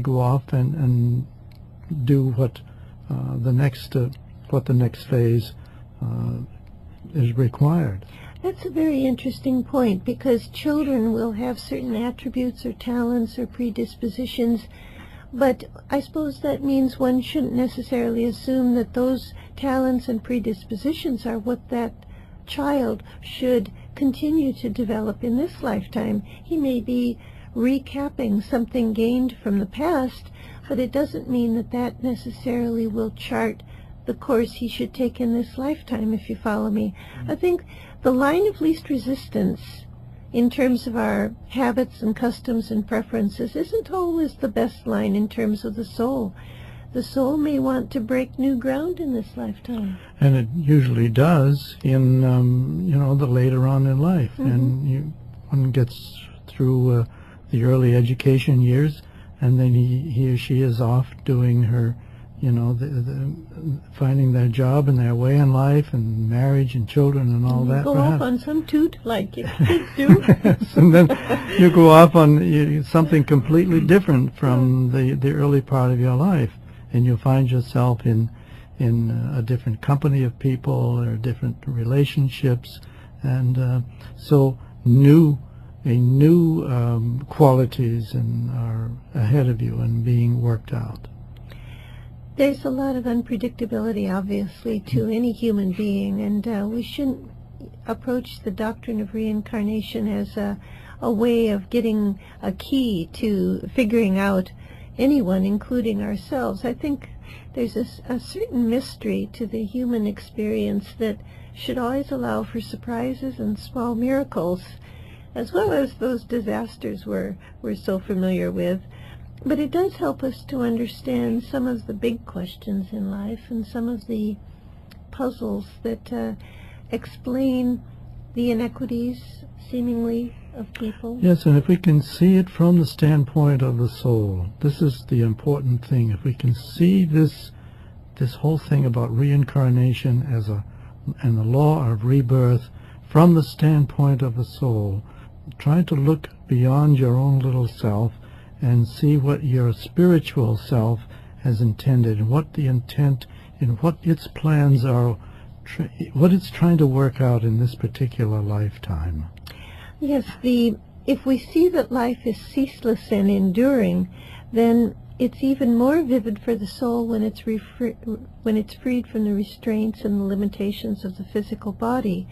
go off and do what the next phase is required. That's a very interesting point, because children will have certain attributes or talents or predispositions, but I suppose that means one shouldn't necessarily assume that those talents and predispositions are what that child should continue to develop in this lifetime. He may be recapping something gained from the past, but it doesn't mean that that necessarily will chart the course he should take in this lifetime, if you follow me. I think the line of least resistance in terms of our habits and customs and preferences isn't always the best line in terms of the soul. The soul may want to break new ground in this lifetime. And it usually does in, the later on in life. Mm-hmm. And one gets through the early education years, and then he or she is off doing her, finding their job and their way in life and marriage and children and all that. Go off on some toot like your kids do. And then you go off on something completely different from the early part of your life, and you'll find yourself in a different company of people or different relationships, and so new qualities are ahead of you and being worked out. There's a lot of unpredictability, obviously, to any human being, and we shouldn't approach the doctrine of reincarnation as a way of getting a key to figuring out anyone, including ourselves. I think there's a certain mystery to the human experience that should always allow for surprises and small miracles, as well as those disasters we're so familiar with. But it does help us to understand some of the big questions in life and some of the puzzles that explain the inequities, seemingly, of people. Yes, and if we can see it from the standpoint of the soul, this is the important thing. If we can see this whole thing about reincarnation and the law of rebirth from the standpoint of the soul, try to look beyond your own little self and see what your spiritual self has intended, and what the intent and what its plans are, what it's trying to work out in this particular lifetime. Yes, if we see that life is ceaseless and enduring, then it's even more vivid for the soul when it's freed from the restraints and the limitations of the physical body.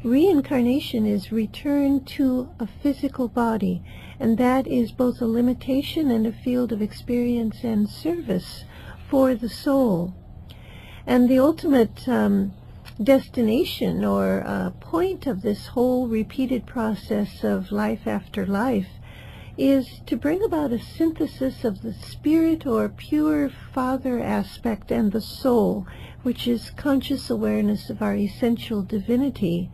Reincarnation is return to a physical body, and that is both a limitation and a field of experience and service for the soul. And the ultimate destination or point of this whole repeated process of life after life is to bring about a synthesis of the spirit or pure father aspect and the soul, which is conscious awareness of our essential divinity.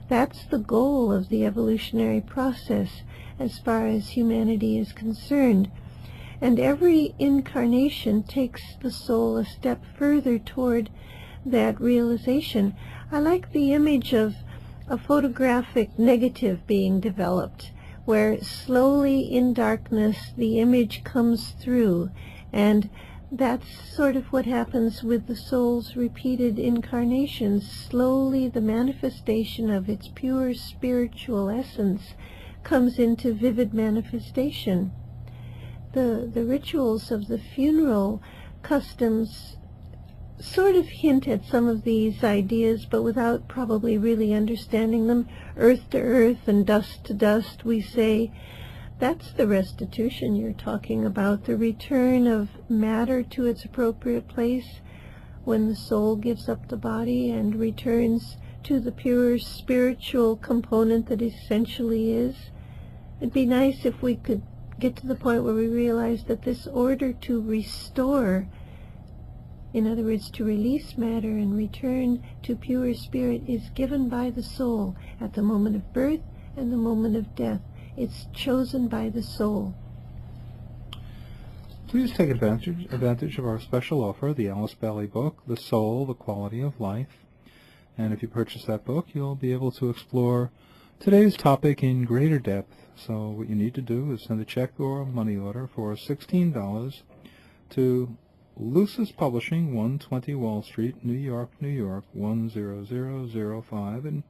That's the goal of the evolutionary process as far as humanity is concerned. And every incarnation takes the soul a step further toward that realization. I like the image of a photographic negative being developed, where slowly in darkness the image comes through, and that's sort of what happens with the soul's repeated incarnations. Slowly the manifestation of its pure spiritual essence comes into vivid manifestation. The rituals of the funeral customs sort of hint at some of these ideas, but without probably really understanding them. Earth to earth and dust to dust, we say. That's the restitution you're talking about, the return of matter to its appropriate place when the soul gives up the body and returns to the pure spiritual component that essentially is. It'd be nice if we could get to the point where we realize that this order to restore, in other words, to release matter and return to pure spirit, is given by the soul at the moment of birth and the moment of death. It's chosen by the soul. Please take advantage of our special offer, the Alice Bailey book, The Soul, The Quality of Life. And if you purchase that book, you'll be able to explore today's topic in greater depth. So what you need to do is send a check or a money order for $16 to Lucis Publishing, 120 Wall Street, New York, New York, 10005, and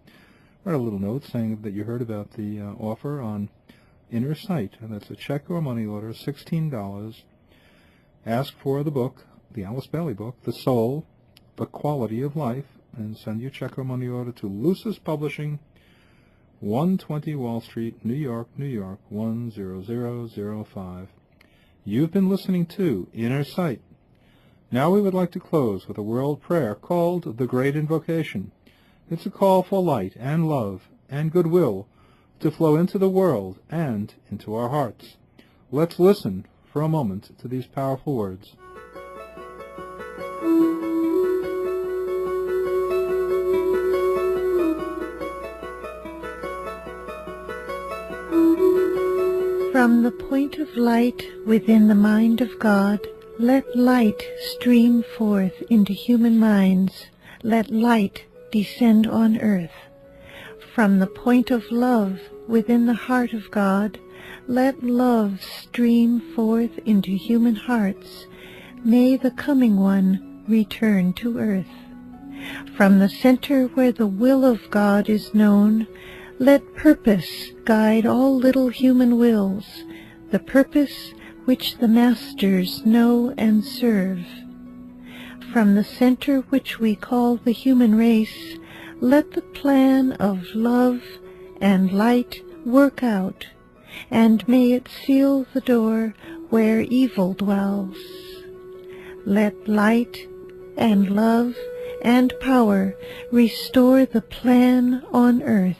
write a little note saying that you heard about the offer on Inner Sight, and that's a check or money order, $16. Ask for the book, the Alice Bailey book, The Soul, The Quality of Life, and send your check or money order to Lucis Publishing, 120 Wall Street, New York, New York, 10005. You've been listening to Inner Sight. Now we would like to close with a world prayer called the Great Invocation. It's a call for light and love and goodwill to flow into the world and into our hearts. Let's listen for a moment to these powerful words. From the point of light within the mind of God, let light stream forth into human minds. Let light descend on earth. From the point of love within the heart of God, let love stream forth into human hearts. May the coming one return to earth. From the center where the will of God is known, let purpose guide all little human wills, the purpose which the masters know and serve. From the center which we call the human race, let the plan of love and light work out, and may it seal the door where evil dwells. Let light and love and power restore the plan on earth.